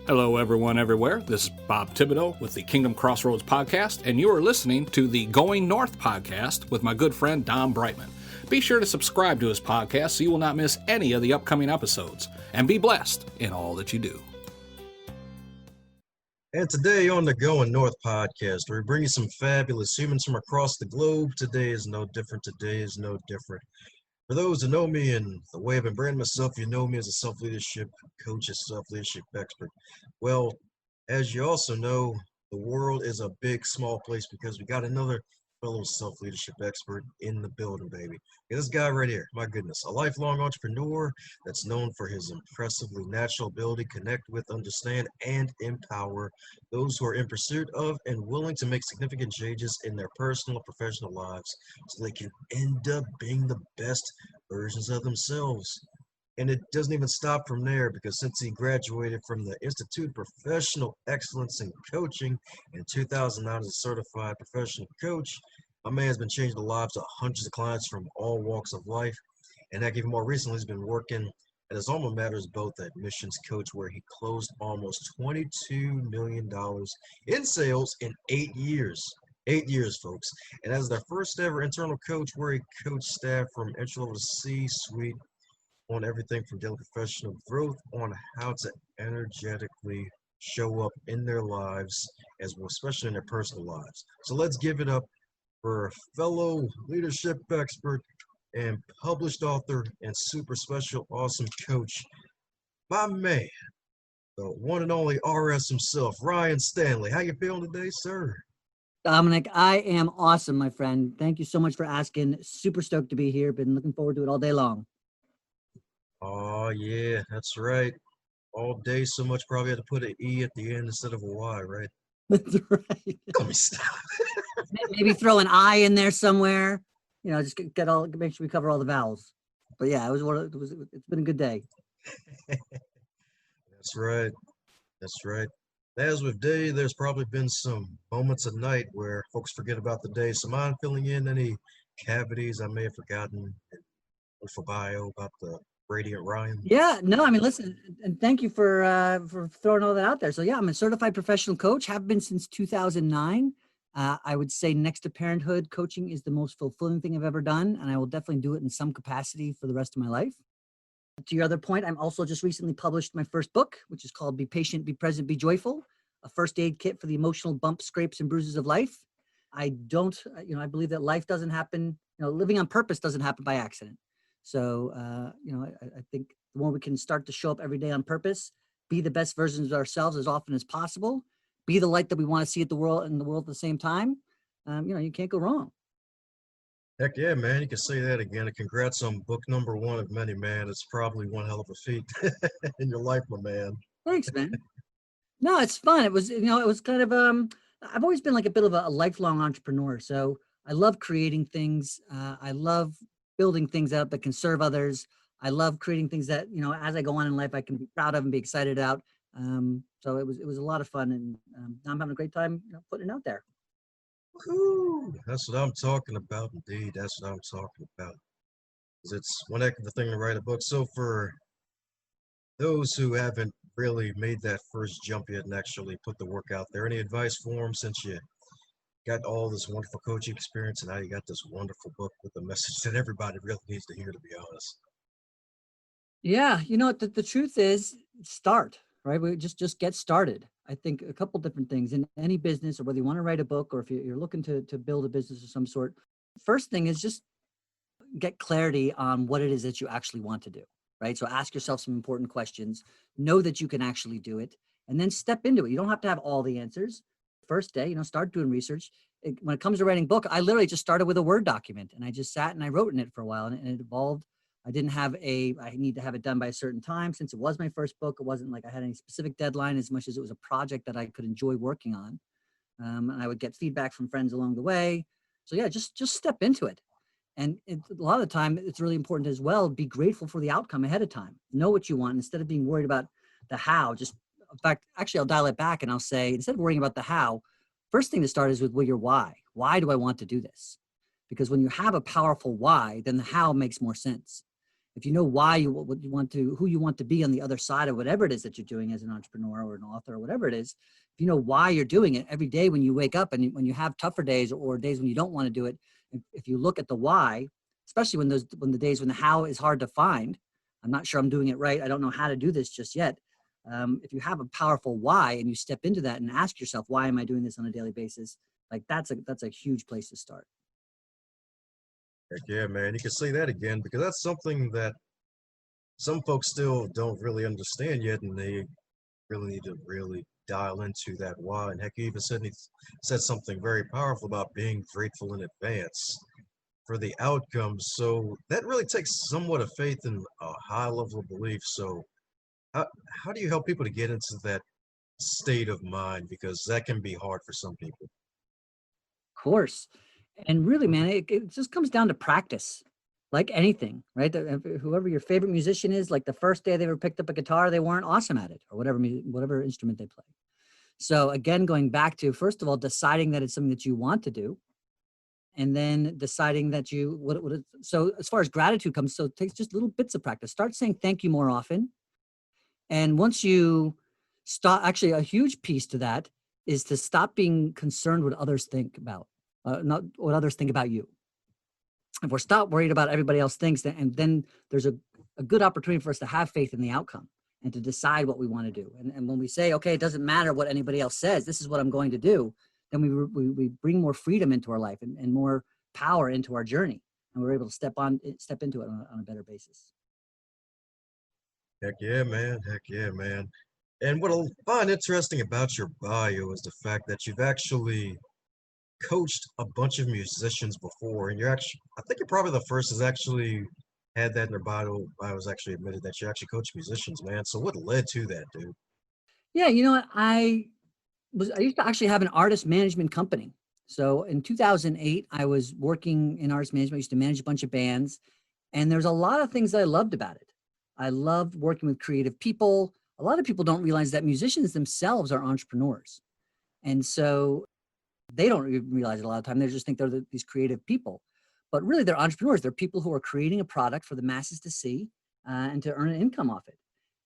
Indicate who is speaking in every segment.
Speaker 1: Hello, everyone, everywhere. This is Bob Thibodeau with the Kingdom Crossroads podcast, and you are listening to the Going North podcast with my good friend Don Brightman. Be sure to subscribe to his podcast so you will not miss any of the upcoming episodes, and be blessed in all that you do.
Speaker 2: And today on the Going North podcast, we bring you some fabulous humans from across the globe. Today is no different. For those who know me and the way I've been branding myself, you know me as a self-leadership coach, a self-leadership expert. Well, as you also know, the world is a big, small place because we got another fellow self-leadership expert in the building, baby. This guy right here, my goodness, a lifelong entrepreneur that's known for his impressively natural ability to connect with, understand, and empower those who are in pursuit of and willing to make significant changes in their personal and professional lives so they can end up being the best versions of themselves. And it doesn't even stop from there, because since he graduated from the Institute of Professional Excellence in Coaching in 2009 as a certified professional coach, my man has been changing the lives of hundreds of clients from all walks of life. And heck, even more recently, he's been working at his alma mater as both admissions coach, where he closed almost $22 million in sales in 8 years. 8 years, folks. And as their first ever internal coach, where he coached staff from entry level to C-suite on everything from daily professional growth on how to energetically show up in their lives, as well, especially in their personal lives. So let's give it up for a fellow leadership expert and published author and super special awesome coach, my man, the one and only RS himself, Ryan Stanley. How you feeling today, sir?
Speaker 3: Dominic, I am awesome, my friend. Thank you so much for asking. Super stoked to be here. Been looking forward to it all day long.
Speaker 2: Oh, yeah, that's right. All day so much, probably had to put an E at the end instead of a Y, right?
Speaker 3: That's right.
Speaker 2: Let me stop.
Speaker 3: Maybe throw an I in there somewhere. You know, just make sure we cover all the vowels. But yeah, it's been a good day.
Speaker 2: That's right. That's right. As with day, there's probably been some moments at night where folks forget about the day. So mind filling in any cavities I may have forgotten for bio about the Radiant Ryan?
Speaker 3: Yeah, no, I mean, listen, and thank you for throwing all that out there. So yeah, I'm a certified professional coach, have been since 2009. I would say next to parenthood, coaching is the most fulfilling thing I've ever done, and I will definitely do it in some capacity for the rest of my life. To your other point, I'm also just recently published my first book, which is called Be Patient, Be Present, Be Joyful, a first aid kit for the emotional bumps, scrapes, and bruises of life. I believe that life doesn't happen, living on purpose doesn't happen by accident. So, I think the more we can start to show up every day on purpose, be the best versions of ourselves as often as possible, be the light that we want to see in the world at the same time, you can't go wrong.
Speaker 2: Heck yeah, man. You can say that again. And congrats on book number 1 of many, man. It's probably one hell of a feat in your life, my man.
Speaker 3: Thanks, man. No, it's fun. It was kind of, I've always been like a bit of a lifelong entrepreneur. So I love creating things. I love building things out that can serve others. I love creating things that, as I go on in life, I can be proud of and be excited about. So it was a lot of fun, and now I'm having a great time putting it out there.
Speaker 2: Woo! That's what I'm talking about, indeed. That's what I'm talking about. It's one heck of a thing to write a book. So for those who haven't really made that first jump yet and actually put the work out there, any advice for them, since you got all this wonderful coaching experience and now you got this wonderful book with a message that everybody really needs to hear, to be honest?
Speaker 3: Yeah, the truth is, start, right? We just get started. I think a couple different things in any business, or whether you want to write a book or if you're looking to build a business of some sort. First thing is just get clarity on what it is that you actually want to do, right? So ask yourself some important questions, know that you can actually do it, and then step into it. You don't have to have all the answers. First day, start doing research. When it comes to writing a book, I literally just started with a Word document, and I just sat and I wrote in it for a while, and it evolved. I need to have it done by a certain time. Since it was my first book, it wasn't like I had any specific deadline as much as it was a project that I could enjoy working on. And I would get feedback from friends along the way. So yeah, just step into it. And a lot of the time, it's really important as well, be grateful for the outcome ahead of time. Know what you want instead of being worried about the how. In fact, actually, I'll dial it back and I'll say, instead of worrying about the how, first thing to start is with your why. Why do I want to do this? Because when you have a powerful why, then the how makes more sense. if you know why you what you want to, who you want to be on the other side of whatever it is that you're doing as an entrepreneur or an author or whatever it is, if you know why you're doing it every day when you wake up and when you have tougher days or days when you don't want to do it, if you look at the why, especially when the days when the how is hard to find, I'm not sure I'm doing it right, I don't know how to do this just yet. If you have a powerful why and you step into that and ask yourself, why am I doing this on a daily basis? Like that's a huge place to start.
Speaker 2: Heck yeah, man. You can say that again because that's something that some folks still don't really understand yet, and they really need to really dial into that why. And heck, you even said something very powerful about being grateful in advance for the outcome. So that really takes somewhat of faith and a high level of belief. So how, how do you help people to get into that state of mind? Because that can be hard for some people.
Speaker 3: Course. And really, man, it just comes down to practice, like anything, right? Whoever your favorite musician is, like the first day they ever picked up a guitar, they weren't awesome at it, or whatever instrument they play. So again, going back to, first of all, deciding that it's something that you want to do, and then deciding that so as far as gratitude comes, so it takes just little bits of practice. Start saying thank you more often. And once you stop, actually a huge piece to that is to stop being concerned what others think about. Not what others think about you. If we're stop worried about everybody else thinks, and then there's a good opportunity for us to have faith in the outcome and to decide what we want to do. And when we say, okay, it doesn't matter what anybody else says, this is what I'm going to do, then we bring more freedom into our life and more power into our journey. And we're able to step into it on a better basis.
Speaker 2: Heck yeah, man. Heck yeah, man. And what I find interesting about your bio is the fact that you've actually coached a bunch of musicians before, and I think you're probably the first that's actually had that in their bio. I was actually admitted that you actually coach musicians, man. So what led to that, dude?
Speaker 3: Yeah, you know what? I used to actually have an artist management company. So in 2008, I was working in artist management. I used to manage a bunch of bands, and there's a lot of things that I loved about it. I loved working with creative people. A lot of people don't realize that musicians themselves are entrepreneurs. And so they don't even realize it a lot of time. They just think they're these creative people, but really they're entrepreneurs. They're people who are creating a product for the masses to see and to earn an income off it.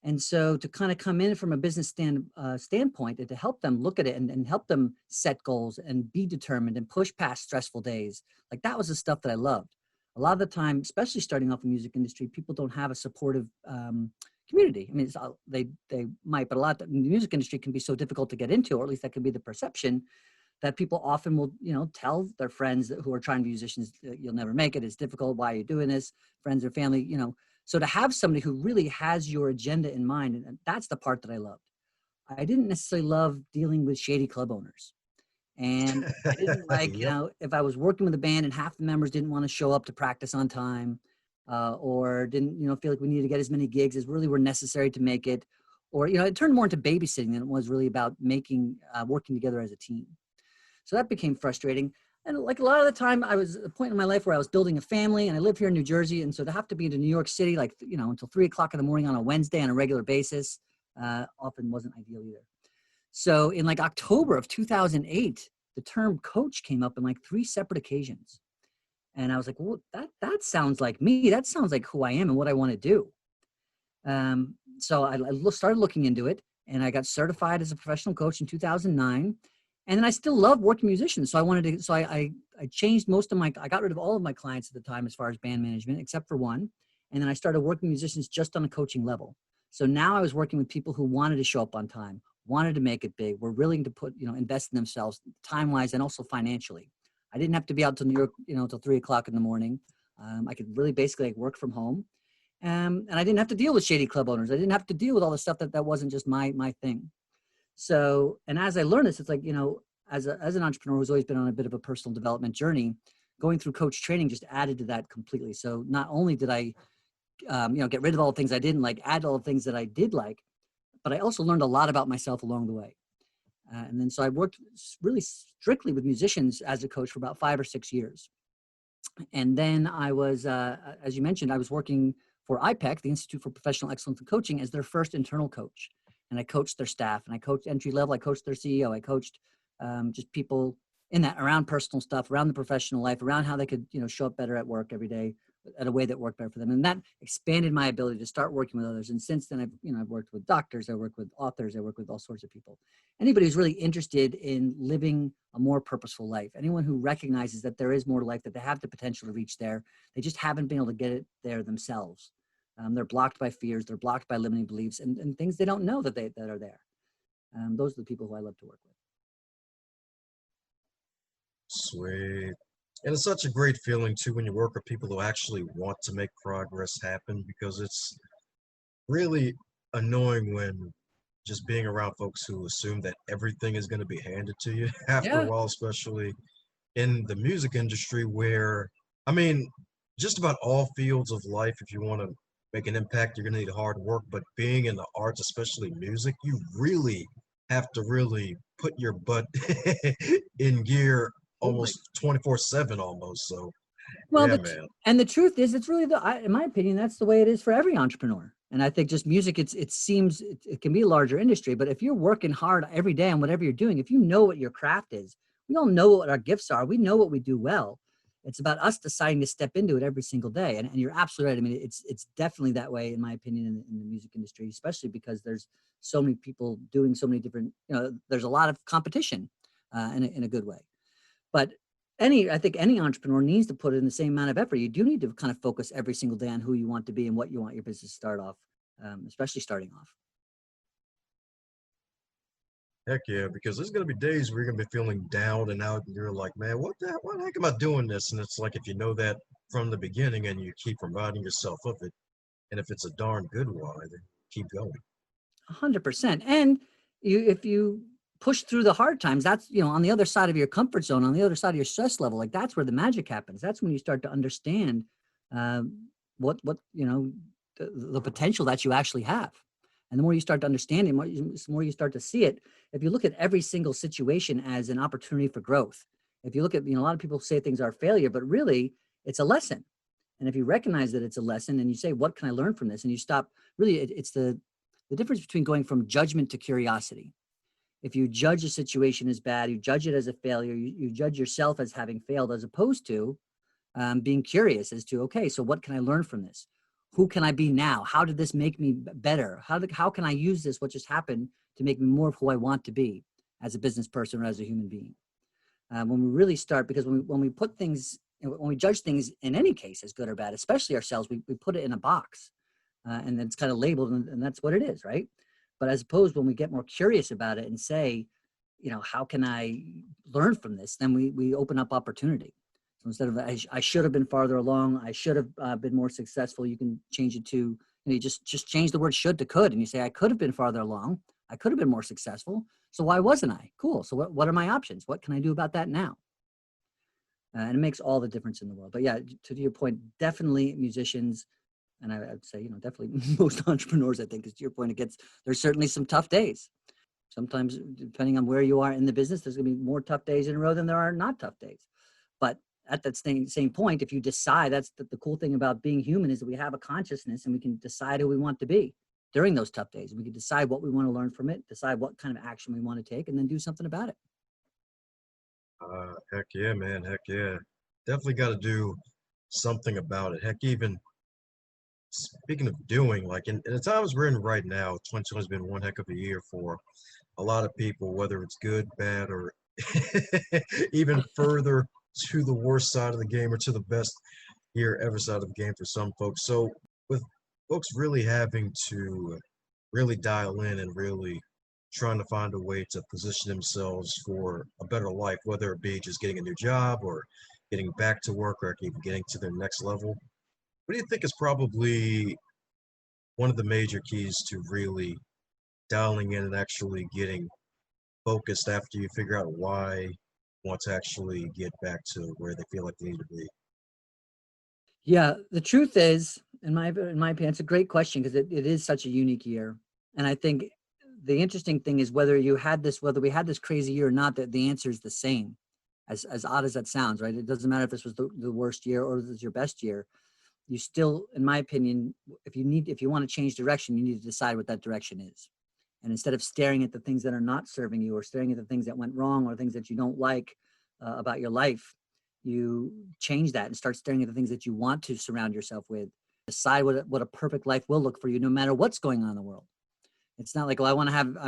Speaker 3: And so to kind of come in from a business standpoint and to help them look at it and help them set goals and be determined and push past stressful days, like that was the stuff that I loved. A lot of the time, especially starting off in the music industry, people don't have a supportive community. I mean, they might, but a lot of the music industry can be so difficult to get into, or at least that can be the perception, that people often will, tell their friends who are trying to be musicians, you'll never make it. It's difficult. Why are you doing this? Friends or family, So to have somebody who really has your agenda in mind, and that's the part that I loved. I didn't necessarily love dealing with shady club owners. And I didn't like,
Speaker 2: Yep.
Speaker 3: if I was working with a band and half the members didn't want to show up to practice on time, or didn't, feel like we needed to get as many gigs as really were necessary to make it, or, it turned more into babysitting than it was really about working together as a team. So that became frustrating. And like a lot of the time, I was at a point in my life where I was building a family, and I live here in New Jersey. And so to have to be in New York City, until 3 o'clock in the morning on a Wednesday on a regular basis, often wasn't ideal either. So in like October of 2008, the term coach came up in like 3 separate occasions. And I was like, well, that sounds like me. That sounds like who I am and what I want to do. So I started looking into it, and I got certified as a professional coach in 2009. And then I still love working musicians. So I changed I got rid of all of my clients at the time as far as band management, except for one. And then I started working musicians just on a coaching level. So now I was working with people who wanted to show up on time, wanted to make it big, were willing to invest in themselves time-wise and also financially. I didn't have to be out to New York, until 3 o'clock in the morning. I could really basically work from home. And I didn't have to deal with shady club owners. I didn't have to deal with all the stuff that wasn't just my thing. So, and as I learned this, it's like, as an entrepreneur who's always been on a bit of a personal development journey, going through coach training just added to that completely. So not only did I, get rid of all the things I didn't like, add all the things that I did like, but I also learned a lot about myself along the way. And then, so I worked really strictly with musicians as a coach for about 5 or 6 years. And then I was, as you mentioned, I was working for IPEC, the Institute for Professional Excellence in Coaching, as their first internal coach. And I coached their staff, and I coached entry level. I coached their CEO. I coached just people in that around personal stuff, around the professional life, around how they could, show up better at work every day, at a way that worked better for them. And that expanded my ability to start working with others. And since then, I've worked with doctors, I work with authors, I work with all sorts of people. Anybody who's really interested in living a more purposeful life, anyone who recognizes that there is more to life, that they have the potential to reach there, they just haven't been able to get it there themselves. They're blocked by fears, they're blocked by limiting beliefs and things they don't know that are there. Those are the people who I love to work with.
Speaker 2: Sweet. And it's such a great feeling too when you work with people who actually want to make progress happen, because it's really annoying when just being around folks who assume that everything is going to be handed to you after a
Speaker 3: Yeah.
Speaker 2: while, especially in the music industry where, I mean, just about all fields of life, if you want to make an impact, you're going to need hard work. But being in the arts, especially music, you really have to really put your butt in gear
Speaker 3: Absolutely.
Speaker 2: almost 24/7 almost. So,
Speaker 3: Well,
Speaker 2: yeah, man.
Speaker 3: and the truth is, it's really in my opinion, that's the way it is for every entrepreneur. And I think just music, it seems it can be a larger industry, but if you're working hard every day on whatever you're doing, if you know what your craft is, we all know what our gifts are. We know what we do well. It's about us deciding to step into it every single day. And you're absolutely right. I mean, it's definitely that way, in my opinion, in the music industry, especially because there's so many people doing so many different, there's a lot of competition in a good way. But I think any entrepreneur needs to put in the same amount of effort. You do need to kind of focus every single day on who you want to be and what you want your business to start off, especially starting off.
Speaker 2: Heck yeah, because there's gonna be days where you're gonna be feeling down and out, and you're like, man, what the heck am I doing this? And it's like if you know that from the beginning and you keep reminding yourself of it, and if it's a darn good why, then keep going.
Speaker 3: 100%. And if you push through the hard times, that's, on the other side of your comfort zone, on the other side of your stress level, like that's where the magic happens. That's when you start to understand what the potential that you actually have. And the more you start to understand it, the more you start to see it. If you look at every single situation as an opportunity for growth, if you look at, a lot of people say things are failure, but really it's a lesson. And if you recognize that it's a lesson and you say, what can I learn from this? And you stop, really, it's the difference between going from judgment to curiosity. If you judge a situation as bad, you judge it as a failure, you judge yourself as having failed, as opposed to being curious as to, okay, so what can I learn from this? Who can I be now? How did this make me better? How can I use this, what just happened, to make me more of who I want to be as a business person or as a human being? When we really start, because when we put things, when we judge things in any case as good or bad, especially ourselves, we put it in a box and it's kind of labeled and that's what it is, right? But as opposed, when we get more curious about it and say, how can I learn from this? Then we open up opportunity. So instead of I should have been farther along, I should have been more successful, you can change it to, you just change the word should to could, and you say I could have been farther along, I could have been more successful. So why wasn't I? Cool. So what are my options? What can I do about that now? And it makes all the difference in the world. But yeah, to your point, definitely musicians, and I'd say, definitely most entrepreneurs, I think, because to your point, there's certainly some tough days. Sometimes, depending on where you are in the business, there's going to be more tough days in a row than there are not tough days. But at that same point, if you decide, that's the cool thing about being human, is that we have a consciousness and we can decide who we want to be during those tough days. We can decide what we want to learn from it, decide what kind of action we want to take, and then do something about it.
Speaker 2: Heck yeah, man. Heck yeah. Definitely got to do something about it. Heck, even speaking of doing, like in the times we're in right now, 2020 has been one heck of a year for a lot of people, whether it's good, bad, or even further to the worst side of the game or to the best here ever side of the game for some folks. So with folks really having to really dial in and really trying to find a way to position themselves for a better life, whether it be just getting a new job or getting back to work or even getting to their next level. What do you think is probably one of the major keys to really dialing in and actually getting focused after you figure out why you want to actually get back to where they feel like they need to be?
Speaker 3: Yeah, the truth is, in my opinion, it's a great question because it is such a unique year. And I think the interesting thing is whether we had this crazy year or not, that the answer is the same. As odd as that sounds, right? It doesn't matter if this was the worst year or this is your best year. You still, in my opinion, if you want to change direction, you need to decide what that direction is. And instead of staring at the things that are not serving you or staring at the things that went wrong or things that you don't like about your life, you change that and start staring at the things that you want to surround yourself with. Decide what a perfect life will look for you, no matter what's going on in the world. It's not like, well, I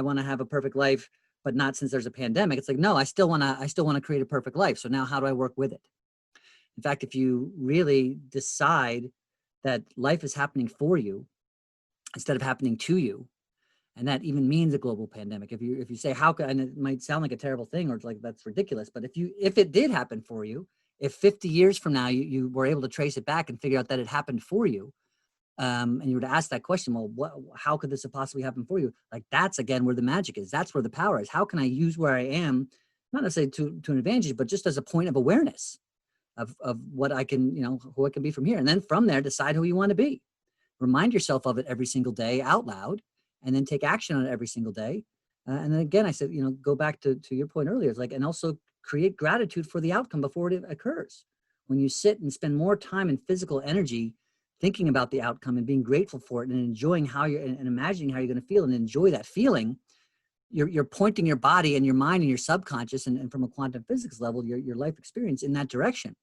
Speaker 3: want to have a perfect life, but not since there's a pandemic. It's like, no, I still want to create a perfect life. So now how do I work with it? In fact, if you really decide that life is happening for you instead of happening to you, and that even means a global pandemic. If you say, how could, and it might sound like a terrible thing, or it's like, that's ridiculous. But if it did happen for you, if 50 years from now, you were able to trace it back and figure out that it happened for you, and you were to ask that question, well, how could this have possibly happened for you? Like, that's again where the magic is. That's where the power is. How can I use where I am, not necessarily to an advantage, but just as a point of awareness of what I can, who I can be from here. And then from there, decide who you want to be. Remind yourself of it every single day out loud, and then take action on it every single day. And then again, I said, go back to your point earlier. It's like, and also create gratitude for the outcome before it occurs. When you sit and spend more time and physical energy thinking about the outcome and being grateful for it and enjoying how you're, and imagining how you're going to feel and enjoy that feeling, you're pointing your body and your mind and your subconscious and from a quantum physics level, your life experience in that direction,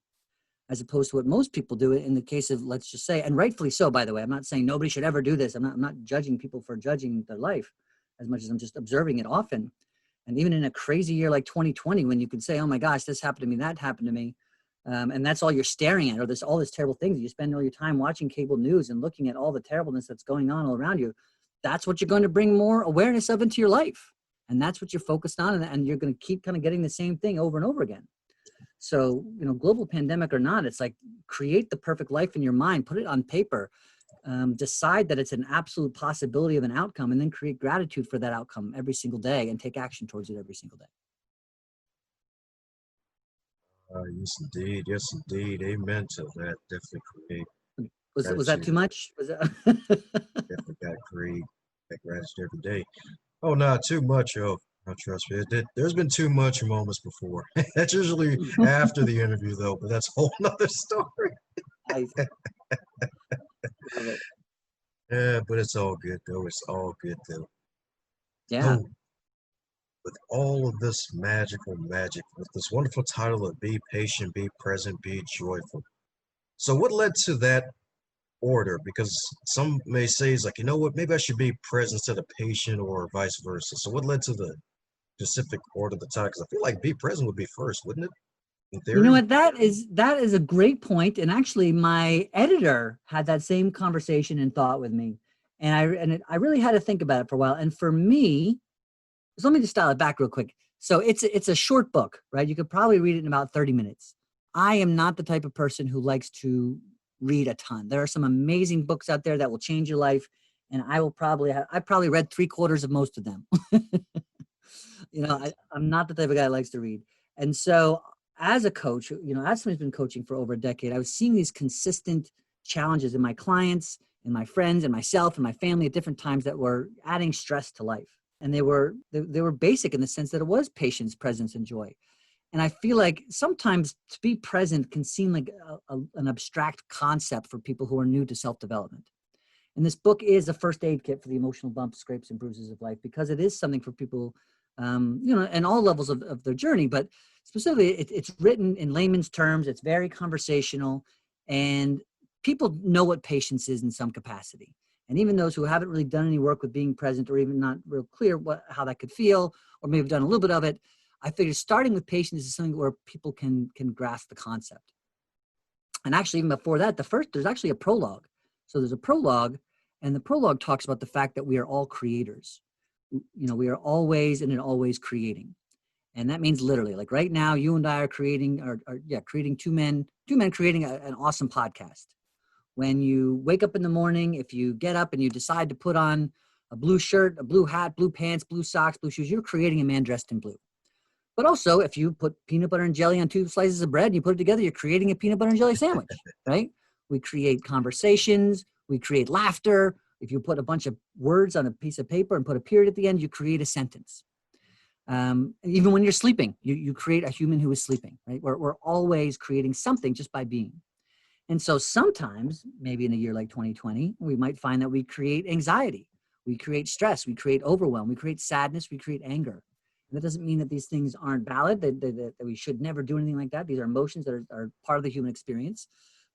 Speaker 3: as opposed to what most people do in the case of, let's just say, and rightfully so, by the way. I'm not saying nobody should ever do this. I'm not judging people for judging their life as much as I'm just observing it often. And even in a crazy year like 2020, when you can say, oh my gosh, this happened to me, that happened to me. And that's all you're staring at, or all this terrible things. You spend all your time watching cable news and looking at all the terribleness that's going on all around you. That's what you're going to bring more awareness of into your life. And that's what you're focused on. And you're going to keep kind of getting the same thing over and over again. So, global pandemic or not, it's like, create the perfect life in your mind, put it on paper, decide that it's an absolute possibility of an outcome, and then create gratitude for that outcome every single day and take action towards it every single day.
Speaker 2: Yes, indeed. Yes, indeed. Amen to that. Definitely create
Speaker 3: Was that too
Speaker 2: gratitude.
Speaker 3: much?
Speaker 2: Definitely got to create that gratitude every day. Oh, not too much. Oh, trust me. There's been too much moments before. That's usually after the interview, though, but that's a whole nother story.
Speaker 3: I love it.
Speaker 2: Yeah, but it's all good, though. It's all good, though.
Speaker 3: Yeah.
Speaker 2: So, with all of this magical magic, with this wonderful title of Be Patient, Be Present, Be Joyful. So, what led to that order? Because some may say, it's like, you know what, maybe I should be present instead of patient, or vice versa. So, what led to the specific order of the title? Because I feel like Be Present would be first, wouldn't it? In
Speaker 3: You know
Speaker 2: theory?
Speaker 3: what? That is a great point. And actually, my editor had that same conversation and thought with me. And I really had to think about it for a while. And for me, so let me just dial it back real quick. So it's a short book, right? You could probably read it in about 30 minutes. I am not the type of person who likes to read a ton. There are some amazing books out there that will change your life. And I probably read 3/4 of most of them. I'm not the type of guy that likes to read. And so as a coach, as someone who's been coaching for over a decade, I was seeing these consistent challenges in my clients and my friends and myself and my family at different times that were adding stress to life. And they were basic in the sense that it was patience, presence, and joy. And I feel like sometimes to be present can seem like an abstract concept for people who are new to self-development. And this book is a first aid kit for the emotional bumps, scrapes, and bruises of life, because it is something for people, and all levels of their journey. But specifically, it's written in layman's terms. It's very conversational, and people know what patience is in some capacity. And even those who haven't really done any work with being present, or even not real clear how that could feel, or maybe have done a little bit of it, I figured starting with patience is something where people can grasp the concept. And actually, even before that, there's actually a prologue. So there's a prologue, and the prologue talks about the fact that we are all creators. We are always and always creating. And that means literally, like right now, you and I are creating two men creating an awesome podcast. When you wake up in the morning, if you get up and you decide to put on a blue shirt, a blue hat, blue pants, blue socks, blue shoes, you're creating a man dressed in blue. But also, if you put peanut butter and jelly on 2 slices of bread and you put it together, you're creating a peanut butter and jelly sandwich, right? We create conversations, we create laughter. If you put a bunch of words on a piece of paper and put a period at the end, you create a sentence. Even when you're sleeping, you create a human who is sleeping, right? We're always creating something just by being. And so sometimes, maybe in a year like 2020, we might find that we create anxiety, we create stress, we create overwhelm, we create sadness, we create anger. And that doesn't mean that these things aren't valid, that we should never do anything like that. These are emotions that are part of the human experience.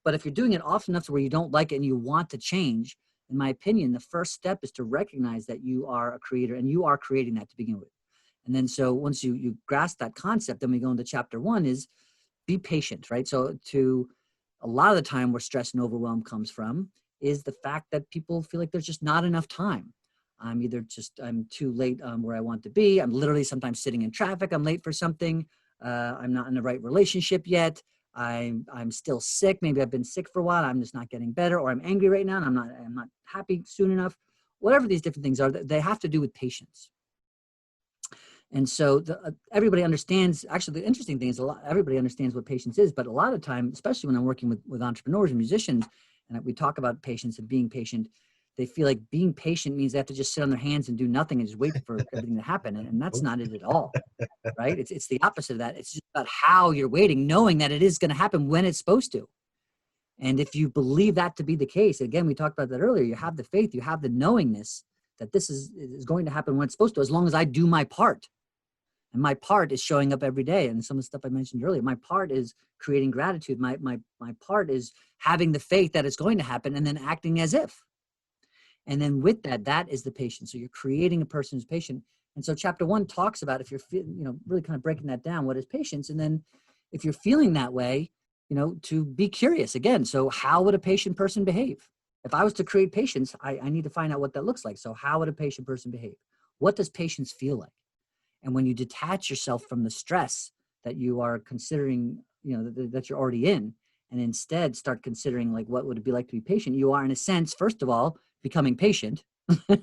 Speaker 3: But if you're doing it often enough to where you don't like it and you want to change, in my opinion, the first step is to recognize that you are a creator and you are creating that to begin with. And then so once you grasp that concept, then we go into chapter 1 is be patient, right? So to a lot of the time where stress and overwhelm comes from is the fact that people feel like there's just not enough time. I'm too late where I want to be. I'm literally sometimes sitting in traffic. I'm late for something. I'm not in the right relationship yet. I'm still sick. Maybe I've been sick for a while. I'm just not getting better, or I'm angry right now and I'm not happy soon enough. Whatever these different things are, they have to do with patience. And so everybody understands, actually the interesting thing is everybody understands what patience is, but a lot of time, especially when I'm working with entrepreneurs and musicians, and we talk about patience and being patient, they feel like being patient means they have to just sit on their hands and do nothing and just wait for everything to happen. And that's not it at all, right? It's the opposite of that. It's just about how you're waiting, knowing that it is going to happen when it's supposed to. And if you believe that to be the case, again, we talked about that earlier, you have the faith, you have the knowingness that this is going to happen when it's supposed to, as long as I do my part. And my part is showing up every day. And some of the stuff I mentioned earlier, my part is creating gratitude. My part is having the faith that it's going to happen and then acting as if. And then with that is the patience. So you're creating a person who's patient. And so chapter 1 talks about, if you're really kind of breaking that down, what is patience? And then if you're feeling that way, to be curious again. So how would a patient person behave? If I was to create patience, I need to find out what that looks like. So how would a patient person behave? What does patience feel like? And when you detach yourself from the stress that you are considering, that you're already in, and instead start considering like, what would it be like to be patient? You are, in a sense, first of all, becoming patient because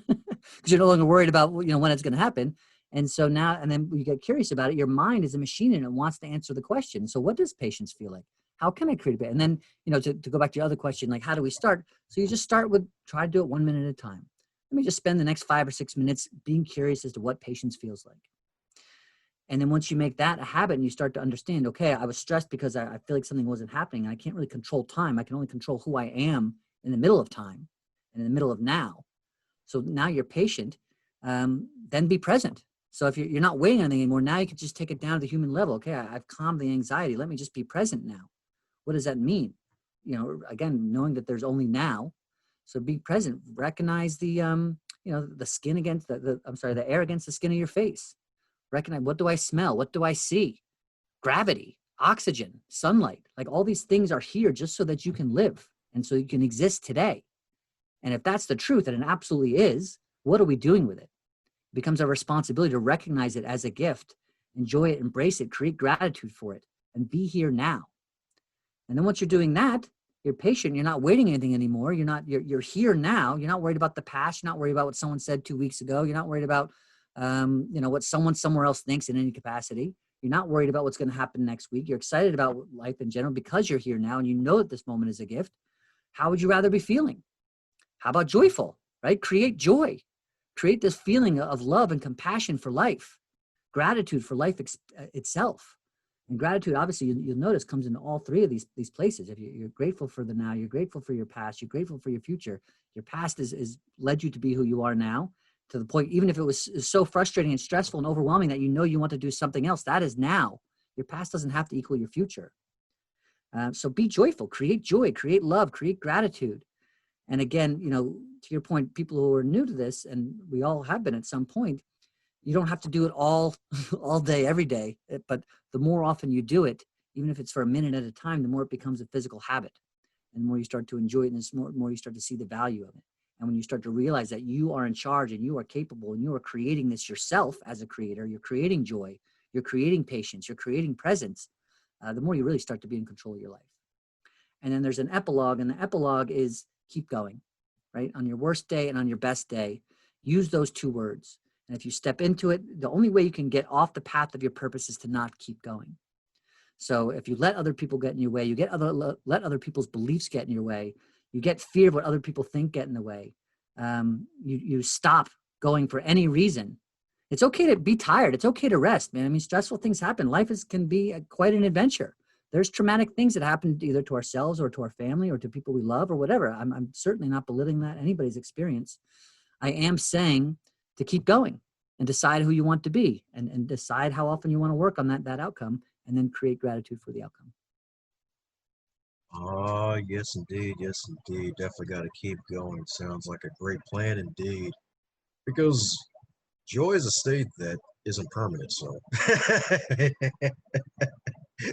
Speaker 3: you're no longer worried about, when it's going to happen. And so now, and then you get curious about it, your mind is a machine and it wants to answer the question. So what does patience feel like? How can I create a bit? And then, to go back to your other question, like, how do we start? So you just start with, try to do it 1 minute at a time. Let me just spend the next 5 or 6 minutes being curious as to what patience feels like. And then once you make that a habit and you start to understand, okay, I was stressed because I feel like something wasn't happening. I can't really control time. I can only control who I am in the middle of time and in the middle of now. So now you're patient, then be present. So if you're not waiting on anything anymore, now you can just take it down to the human level. Okay, I've calmed the anxiety. Let me just be present now. What does that mean? Again, knowing that there's only now. So be present. Recognize the skin against the air against the skin of your face. Recognize, what do I smell? What do I see? Gravity, oxygen, sunlight, like all these things are here just so that you can live and so you can exist today. And if that's the truth, and it absolutely is, what are we doing with it? It becomes our responsibility to recognize it as a gift, enjoy it, embrace it, create gratitude for it, and be here now. And then once you're doing that, you're patient, you're not waiting anything anymore. You're here now. You're not worried about the past. You're not worried about what someone said 2 weeks ago. You're not worried about what someone somewhere else thinks in any capacity. You're not worried about what's going to happen next week. You're excited about life in general because you're here now and you know that this moment is a gift. How would you rather be feeling? How about joyful, right? Create joy. Create this feeling of love and compassion for life, gratitude for life itself. And gratitude, obviously, you'll notice, comes in all three of these places. If you're grateful for the now, you're grateful for your past, you're grateful for your future. Your past is led you to be who you are now, to the point, even if it was so frustrating and stressful and overwhelming that you want to do something else, that is now. Your past doesn't have to equal your future. So be joyful, create joy, create love, create gratitude. And again, to your point, people who are new to this, and we all have been at some point, you don't have to do it all day, every day. But the more often you do it, even if it's for a minute at a time, the more it becomes a physical habit. And the more you start to enjoy it, and the more you start to see the value of it. And when you start to realize that you are in charge and you are capable and you are creating this yourself as a creator, you're creating joy, you're creating patience, you're creating presence, the more you really start to be in control of your life. And then there's an epilogue, and the epilogue is keep going, right? On your worst day and on your best day, use those 2 words. And if you step into it, the only way you can get off the path of your purpose is to not keep going. So if you let other people get in your way, you let other people's beliefs get in your way, you get fear of what other people think get in the way. You stop going for any reason. It's okay to be tired. It's okay to rest, man. I mean, stressful things happen. Life can be quite an adventure. There's traumatic things that happen either to ourselves or to our family or to people we love or whatever. I'm certainly not belittling that, anybody's experience. I am saying to keep going. and decide who you want to be, and decide how often you want to work on that outcome, and then create gratitude for the outcome.
Speaker 2: Ah, yes, indeed. Yes, indeed. Definitely got to keep going. Sounds like a great plan indeed. Because joy is a state that isn't permanent. So,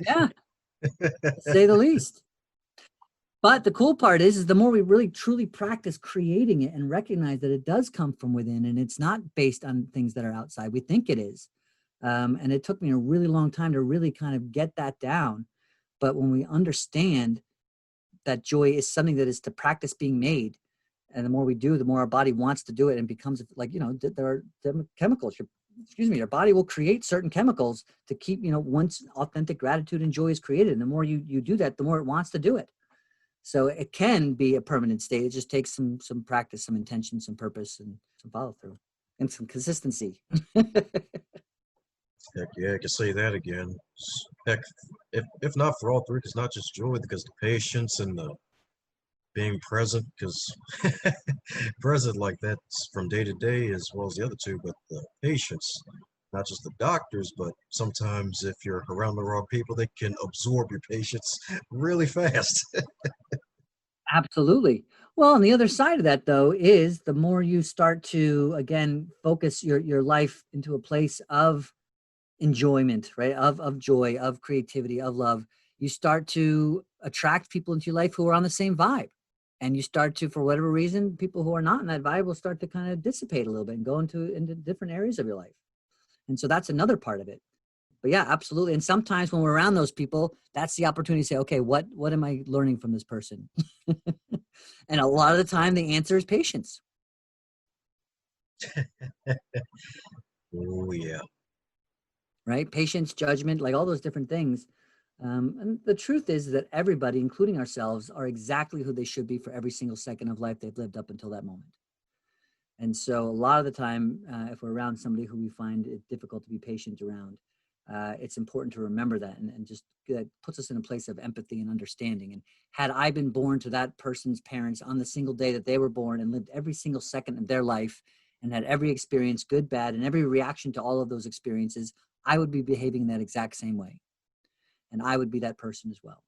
Speaker 3: Yeah, to say the least. But the cool part is the more we really truly practice creating it and recognize that it does come from within and it's not based on things that are outside. We think it is. And it took me a really long time to really kind of get that down. But when we understand that joy is something that is to practice being made, and the more we do, the more our body wants to do it and becomes like, there are chemicals. Your body will create certain chemicals to keep, once authentic gratitude and joy is created. And the more you do that, the more it wants to do it. So it can be a permanent state. It just takes some practice, some intention, some purpose, and some follow through, and some consistency.
Speaker 2: heck yeah, I can say that again. Heck, if not for all three, because not just joy, because the patience and the being present, because present like that's from day to day as well as the other two, but the patience, not just the doctors, but sometimes if you're around the wrong people, they can absorb your patience really fast.
Speaker 3: Absolutely. Well, on the other side of that, though, is the more you start to, again, focus your life into a place of enjoyment, right? Of joy, of creativity, of love, you start to attract people into your life who are on the same vibe. And you start to, for whatever reason, people who are not in that vibe will start to kind of dissipate a little bit and go into different areas of your life. And so that's another part of it. But yeah, absolutely. And sometimes when we're around those people, that's the opportunity to say, okay, what am I learning from this person? And a lot of the time the answer is patience.
Speaker 2: Oh yeah.
Speaker 3: Right? Patience, judgment, like all those different things. And the truth is that everybody, including ourselves, are exactly who they should be for every single second of life they've lived up until that moment. And so a lot of the time, if we're around somebody who we find it difficult to be patient around, it's important to remember that and just that puts us in a place of empathy and understanding. And had I been born to that person's parents on the single day that they were born and lived every single second of their life and had every experience, good, bad, and every reaction to all of those experiences, I would be behaving that exact same way. And I would be that person as well.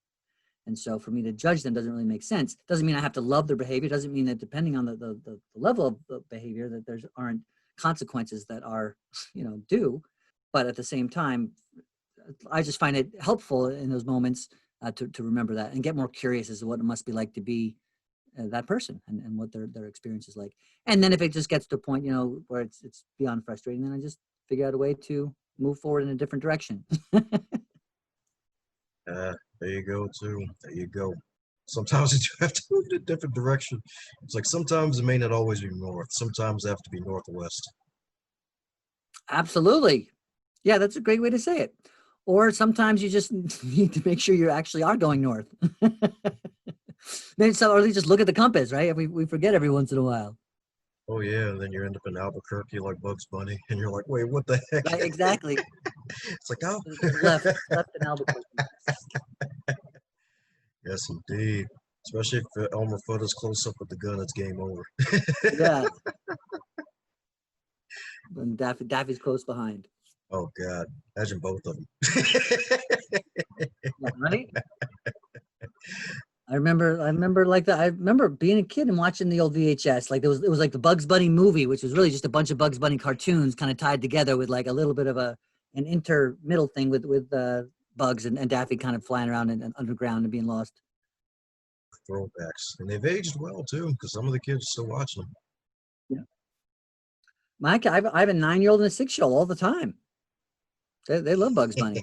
Speaker 3: And so for me to judge them doesn't really make sense. Doesn't mean I have to love their behavior. Doesn't mean that depending on the level of the behavior that there aren't consequences that are, due. But at the same time, I just find it helpful in those moments to remember that and get more curious as to what it must be like to be that person and what their experience is like. And then if it just gets to a point, where it's beyond frustrating, then I just figure out a way to move forward in a different direction.
Speaker 2: There you go, too. There you go. Sometimes you do have to move in a different direction. It's like sometimes it may not always be north. Sometimes it have to be northwest.
Speaker 3: Absolutely. Yeah, that's a great way to say it. Or sometimes you just need to make sure you actually are going north. Maybe so, or at least just look at the compass, right? We forget every once in a while.
Speaker 2: Oh yeah, and then you end up in Albuquerque like Bugs Bunny, and you're like, wait, what the heck?
Speaker 3: Right, exactly.
Speaker 2: It's like, oh,
Speaker 3: Left in Albuquerque.
Speaker 2: yes, indeed. Especially if Elmer Fudd close up with the gun, it's game over.
Speaker 3: Yeah. And Daffy's close behind.
Speaker 2: Oh God, imagine both of them.
Speaker 3: Yeah, right? I remember like that. I remember being a kid and watching the old VHS. Like it was like the Bugs Bunny movie, which was really just a bunch of Bugs Bunny cartoons kind of tied together with like a little bit of an middle thing with Bugs and Daffy kind of flying around and underground and being lost.
Speaker 2: Throwbacks, and they've aged well too, because some of the kids are still watching them.
Speaker 3: Yeah. I have a 9-year-old and a 6-year-old all the time. They love Bugs Bunny.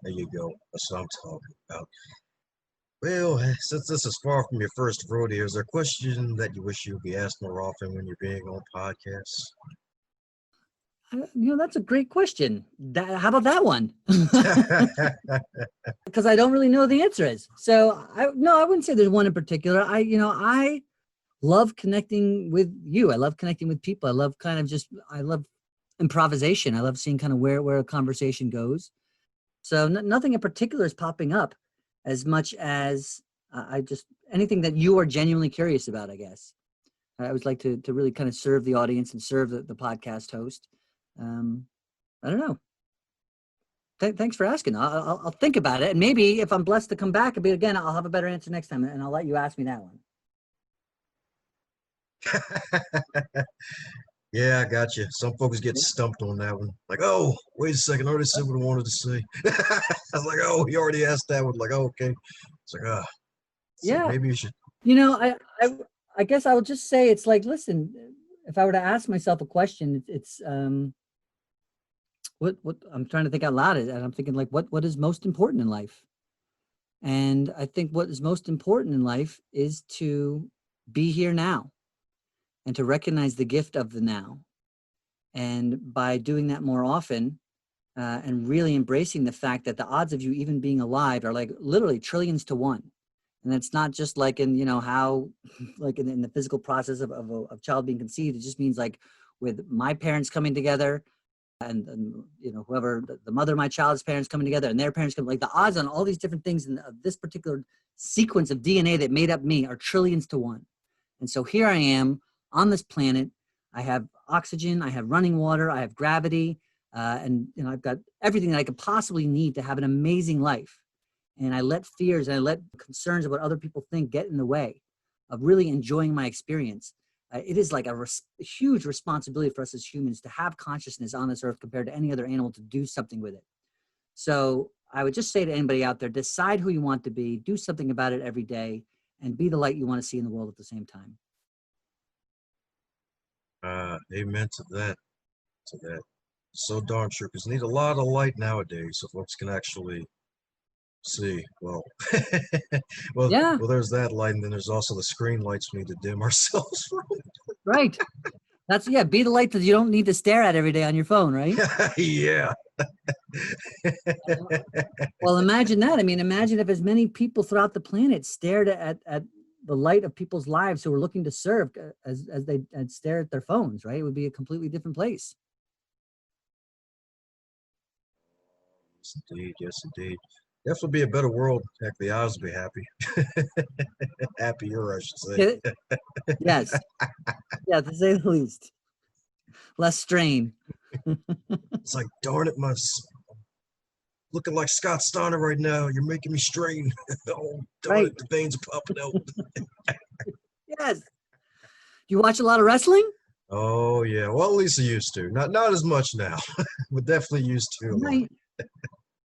Speaker 2: There you go. That's what I'm talking about. Well, since this is far from your first rodeo, is there a question that you wish you would be asked more often when you're being on podcasts?
Speaker 3: That's a great question. How about that one? Because I don't really know the answer is. So I wouldn't say there's one in particular. I love connecting with you. I love connecting with people. I love I love improvisation. I love seeing kind of where a conversation goes. So nothing in particular is popping up as much as I just anything that you are genuinely curious about, I guess. I always like to really kind of serve the audience and serve the podcast host. I don't know. Thanks for asking. I'll think about it. And maybe if I'm blessed to come back again, I'll have a better answer next time. And I'll let you ask me that one.
Speaker 2: Yeah, I got you. Some folks get stumped on that one. Like, oh, wait a second, I already said what I wanted to say. I was like, oh, you already asked that one. Like, oh, okay. It's like,
Speaker 3: yeah.
Speaker 2: Maybe you should.
Speaker 3: I guess I would just say it's like, listen, if I were to ask myself a question, it's what I'm trying to think out loud, and I'm thinking like, what is most important in life? And I think what is most important in life is to be here now and to recognize the gift of the now. And by doing that more often, and really embracing the fact that the odds of you even being alive are like literally trillions to one. And it's not just like in, how, like in the physical process of a child being conceived. It just means like with my parents coming together and whoever, the mother of my child's parents coming together and their parents coming, like the odds on all these different things in this particular sequence of DNA that made up me are trillions to one. And so here I am on this planet. I have oxygen, I have running water, I have gravity, and I've got everything that I could possibly need to have an amazing life. And I let fears and I let concerns about other people think get in the way of really enjoying my experience. It is like a huge responsibility for us as humans to have consciousness on this earth compared to any other animal to do something with it. So I would just say to anybody out there, decide who you want to be, do something about it every day, and be the light you want to see in the world at the same time.
Speaker 2: Amen to that. So darn sure, because need a lot of light nowadays so folks can actually see. Well,
Speaker 3: Yeah.
Speaker 2: Well, there's that light, and then there's also the screen lights we need to dim ourselves from.
Speaker 3: Right. Be the light that you don't need to stare at every day on your phone, right?
Speaker 2: Yeah.
Speaker 3: Well, imagine that. I mean, imagine if as many people throughout the planet stared at the light of people's lives who were looking to serve as they stare at their phones, right? It would be a completely different place.
Speaker 2: Yes, indeed. Definitely be a better world. Heck, the eyes will be happy. Happier, I should say.
Speaker 3: Yes. Yeah, to say the least. Less strain.
Speaker 2: It's like, darn it, looking like Scott Steiner right now. You're making me strain. Oh, darn it, the veins are popping out.
Speaker 3: Yes. You watch a lot of wrestling?
Speaker 2: Oh, yeah. Well, at least I used to. Not as much now, but definitely used to.
Speaker 3: Right.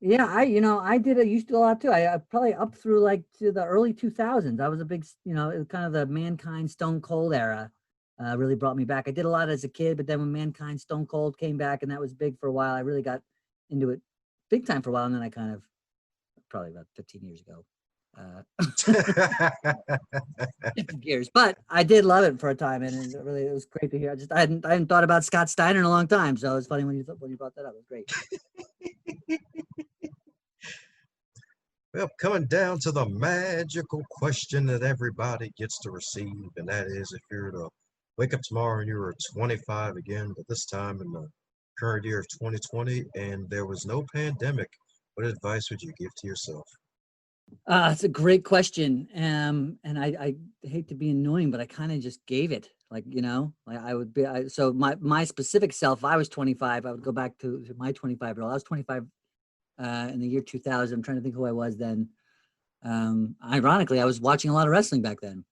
Speaker 3: Yeah, I used to a lot too. I probably up through like to the early 2000s. I was a big, it was kind of the Mankind Stone Cold era. Really brought me back. I did a lot as a kid, but then when Mankind Stone Cold came back and that was big for a while, I really got into it big time for a while. And then I kind of, probably about 15 years ago, different gears, but I did love it for a time. And it was great to hear. I hadn't thought about Scott Steiner in a long time. So it was funny when you brought that up. It was great.
Speaker 2: Well, coming down to the magical question that everybody gets to receive, and that is if you're to wake up tomorrow and you were 25 again, but this time in the current year of 2020, and there was no pandemic, what advice would you give to yourself?
Speaker 3: It's a great question. And I hate to be annoying, but I kind of just gave it. Like, I would be, so my specific self, if I was 25, I would go back to my 25-year-old. I was 25 in the year 2000. I'm trying to think who I was then. Ironically, I was watching a lot of wrestling back then.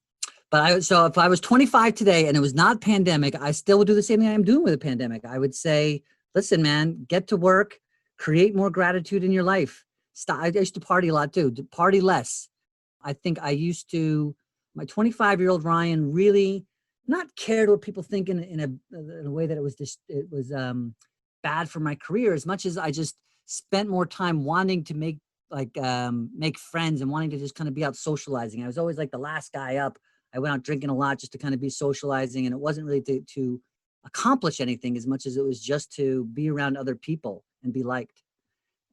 Speaker 3: But so if I was 25 today and it was not pandemic, I still would do the same thing I am doing with a pandemic. I would say, listen, man, get to work, create more gratitude in your life. Stop. I used to party a lot too. Party less. I think I used to. My 25-year-old Ryan really not cared what people think in a way that it was bad for my career as much as I just spent more time wanting to make friends and wanting to just kind of be out socializing. I was always like the last guy up. I went out drinking a lot just to kind of be socializing, and it wasn't really to accomplish anything as much as it was just to be around other people and be liked.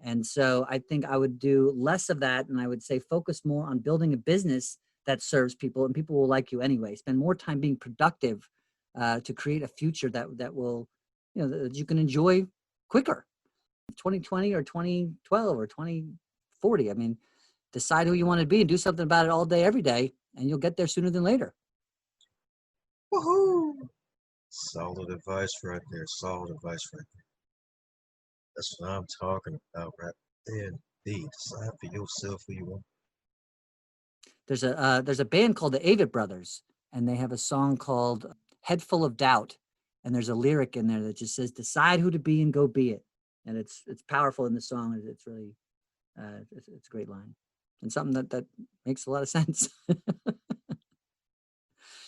Speaker 3: And so I think I would do less of that, and I would say focus more on building a business that serves people, and people will like you anyway. Spend more time being productive to create a future that will, that you can enjoy quicker. 2020 or 2012 or 2040. I mean, decide who you want to be and do something about it all day, every day, and you'll get there sooner than later.
Speaker 2: Woohoo! Solid advice right there. Solid advice right there. That's what I'm talking about right there. Indeed. Decide for yourself who you want.
Speaker 3: There's a band called the Avett Brothers, and they have a song called "Head Full of Doubt," and there's a lyric in there that just says, "Decide who to be and go be it," and it's powerful in the song. It's really it's a great line, and something that makes a lot of sense.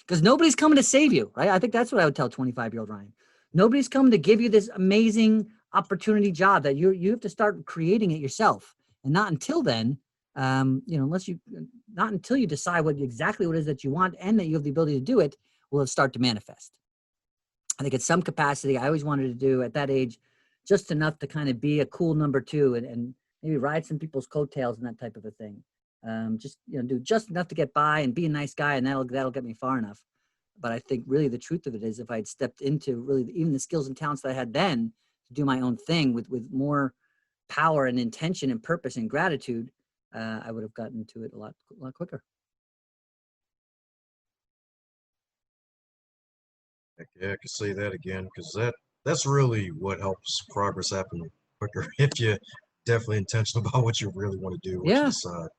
Speaker 3: Because nobody's coming to save you, right? I think that's what I would tell 25-year-old Ryan. Nobody's coming to give you this amazing opportunity job that you have to start creating it yourself, and not until then. Not until you decide exactly what it is that you want and that you have the ability to do it, will it start to manifest. I think at some capacity, I always wanted to do at that age just enough to kind of be a cool number two and maybe ride some people's coattails and that type of a thing. Do just enough to get by and be a nice guy, and that'll get me far enough. But I think really the truth of it is, if I'd stepped into really even the skills and talents that I had then to do my own thing with more power and intention and purpose and gratitude, I would have gotten to it a lot quicker.
Speaker 2: Yeah, I can say that again, because that's really what helps progress happen quicker if you're definitely intentional about what you really want to do, what you decide.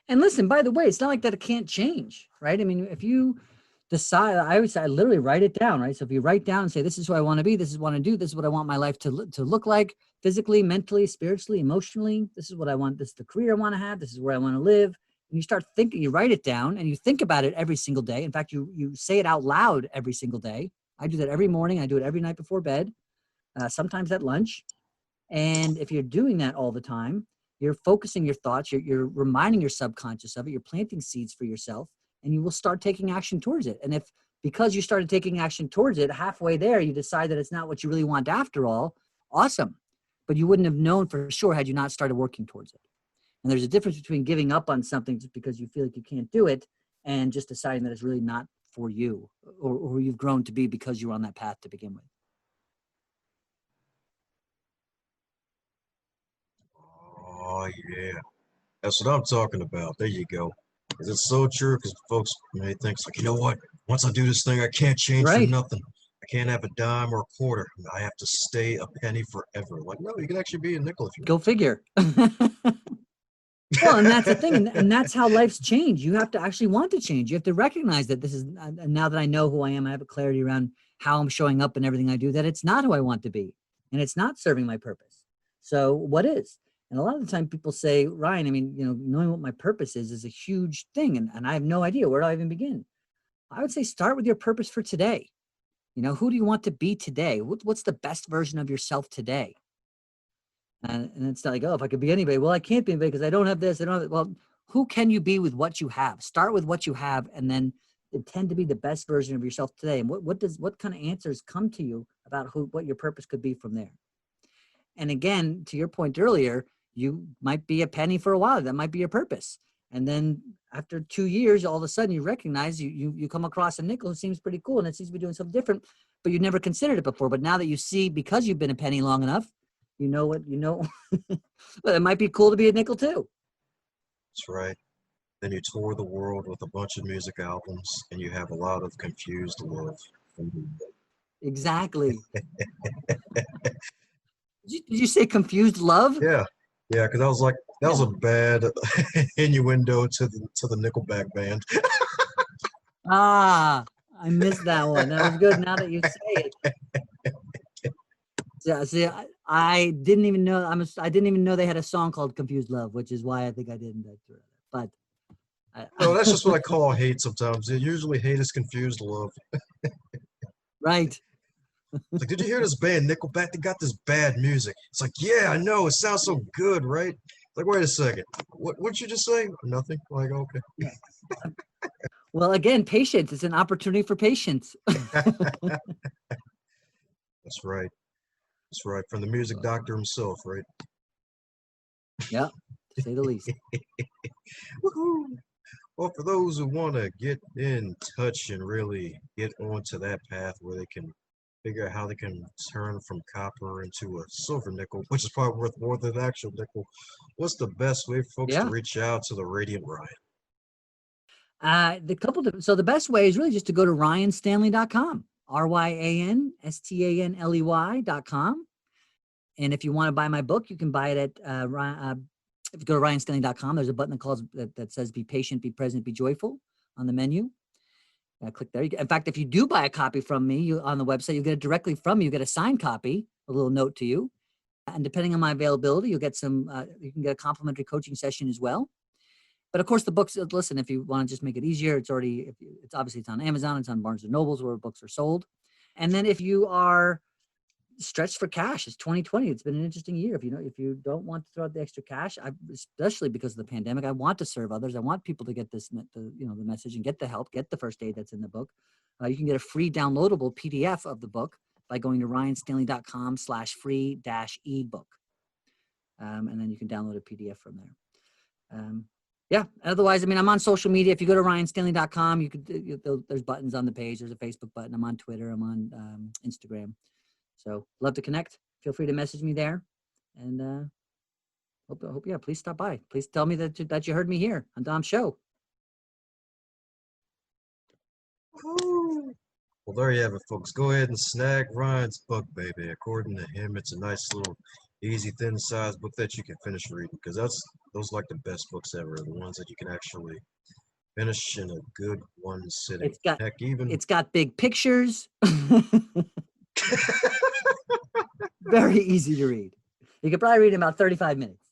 Speaker 3: And listen, by the way, it's not like that it can't change, right? I mean, if you decide, I literally write it down, right? So if you write down and say, this is who I want to be, this is what I do, this is what I want my life to look like, physically, mentally, spiritually, emotionally, this is what I want, this is the career I want to have, this is where I want to live. And you start thinking, you write it down and you think about it every single day. In fact, you say it out loud every single day. I do that every morning. I do it every night before bed, sometimes at lunch. And if you're doing that all the time, you're focusing your thoughts, you're reminding your subconscious of it, you're planting seeds for yourself, and you will start taking action towards it. And if, because you started taking action towards it, halfway there, you decide that it's not what you really want after all, awesome. But you wouldn't have known for sure had you not started working towards it. And there's a difference between giving up on something just because you feel like you can't do it and just deciding that it's really not for you or who you've grown to be because you were on that path to begin with.
Speaker 2: Oh, yeah. That's what I'm talking about. There you go. It's so true, because folks may think, like, you know what? Once I do this thing, I can't change for nothing. I can't have a dime or a quarter. I have to stay a penny forever. Like, no, you can actually be a nickel if you
Speaker 3: go figure. Well, and that's the thing. And that's how life's changed. You have to actually want to change. You have to recognize that this is, now that I know who I am, I have a clarity around how I'm showing up in everything I do, that it's not who I want to be. And it's not serving my purpose. So what is? And a lot of the time people say, Ryan, I mean, knowing what my purpose is a huge thing. And I have no idea, where do I even begin? I would say start with your purpose for today. Who do you want to be today? What's the best version of yourself today? And it's not like, oh, if I could be anybody, well, I can't be anybody because I don't have this. I don't have it. Well, who can you be with what you have? Start with what you have, and then intend to be the best version of yourself today. And what kind of answers come to you about what your purpose could be from there? And again, to your point earlier, you might be a penny for a while. That might be your purpose. And then after 2 years, all of a sudden you recognize you come across a nickel who seems pretty cool and it seems to be doing something different, but you never considered it before. But now that you see, because you've been a penny long enough, but it might be cool to be a nickel too.
Speaker 2: That's right. Then you tour the world with a bunch of music albums and you have a lot of confused love.
Speaker 3: Exactly. Did you say confused love?
Speaker 2: Yeah, because I was like, that was a bad innuendo to the Nickelback band.
Speaker 3: I missed that one. That was good. Now that you say it. Yeah, see, I didn't even know. I didn't even know they had a song called "Confused Love," which is why I think I didn't. But
Speaker 2: no, that's just what I call hate. Sometimes usually hate is confused love.
Speaker 3: Right.
Speaker 2: Like, did you hear this band Nickelback? They got this bad music. It's like, yeah, I know. It sounds so good, right? Like, wait a second. What did you just say? Nothing. Like, okay.
Speaker 3: Yeah. Well, again, patience. It's an opportunity for patience.
Speaker 2: That's right. That's right. From the music doctor himself, right?
Speaker 3: Yeah, to say the least.
Speaker 2: Woohoo! Well, for those who want to get in touch and really get onto that path where they can figure out how they can turn from copper into a silver nickel, which is probably worth more than an actual nickel, what's the best way for folks to reach out to the Radiant Ryan?
Speaker 3: So the best way is really just to go to ryanstanley.com, RyanStanley.com. And if you want to buy my book, you can buy it at if you go to ryanstanley.com, there's a button that says "Be patient, be present, be joyful" on the menu. Click there. In fact, if you do buy a copy from me on the website, you'll get it directly from me. You get a signed copy, a little note to you, and depending on my availability, you'll get you can get a complimentary coaching session as well. But of course, the books. Listen, if you want to just make it easier, it's obviously it's on Amazon, it's on Barnes and Nobles where books are sold. And then if you are stretched for cash, it's 2020. It's been an interesting year. If you don't want to throw out the extra cash, especially because of the pandemic, I want to serve others. I want people to get the message and get the help, get the first aid that's in the book. You can get a free downloadable PDF of the book by going to ryanstanley.com/free-ebook. And then you can download a PDF from there. Yeah. Otherwise, I'm on social media. If you go to ryanstanley.com, there's buttons on the page. There's a Facebook button. I'm on Twitter. I'm on Instagram. So love to connect. Feel free to message me there. And please stop by. Please tell me that you heard me here on Dom's show.
Speaker 2: Well, there you have it, folks. Go ahead and snag Ryan's book, baby. According to him, it's a nice little, easy, thin-sized book that you can finish reading, because those like the best books ever, the ones that you can actually finish in a good one sitting.
Speaker 3: It's got big pictures. Very easy to read. You could probably read in about 35 minutes.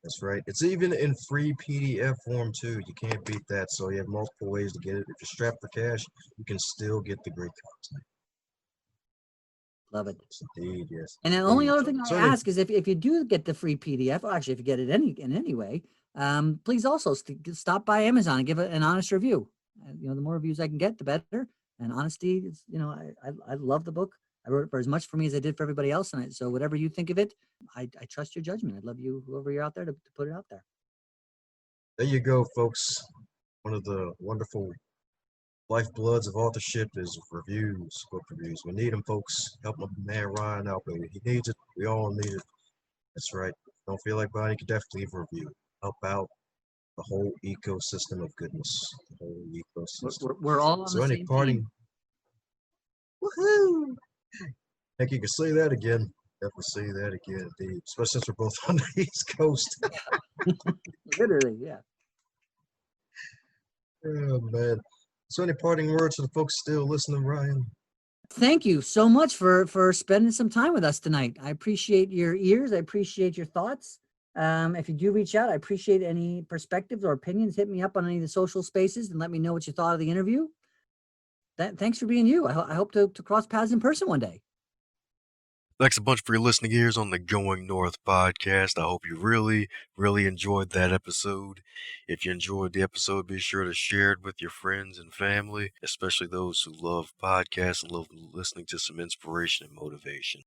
Speaker 2: That's right. It's even in free PDF form too. You can't beat that. So you have multiple ways to get it. If you're strapped for cash, you can still get the great content.
Speaker 3: Love it.
Speaker 2: Yes, indeed, yes.
Speaker 3: And the only other thing I ask is if you do get the free PDF, or actually if you get it in any way, please also stop by Amazon and give it an honest review. The more reviews I can get, the better. And honesty is, I love the book. I wrote it for as much for me as I did for everybody else. And so whatever you think of it, I trust your judgment. I'd love you, whoever you're out there, to put it out there.
Speaker 2: There you go, folks. One of the wonderful lifebloods of authorship is reviews, book reviews. We need them, folks. Help my man Ryan out, baby. He needs it. We all need it. That's right. Don't feel like buying, you can definitely leave a review. Help out the whole ecosystem of goodness. The whole ecosystem.
Speaker 3: We're all on the same team.
Speaker 2: Woohoo! Heck, you can say that again. Definitely say that again, indeed. Especially since we're both on the East Coast.
Speaker 3: Literally, yeah.
Speaker 2: Oh, man. So any parting words for the folks still listening, Ryan?
Speaker 3: Thank you so much for spending some time with us tonight. I appreciate your ears. I appreciate your thoughts. If you do reach out, I appreciate any perspectives or opinions. Hit me up on any of the social spaces and let me know what you thought of the interview. Thanks for being you. I hope to cross paths in person one day.
Speaker 4: Thanks a bunch for your listening ears on the Going North podcast. I hope you really, really enjoyed that episode. If you enjoyed the episode, be sure to share it with your friends and family, especially those who love podcasts and love listening to some inspiration and motivation.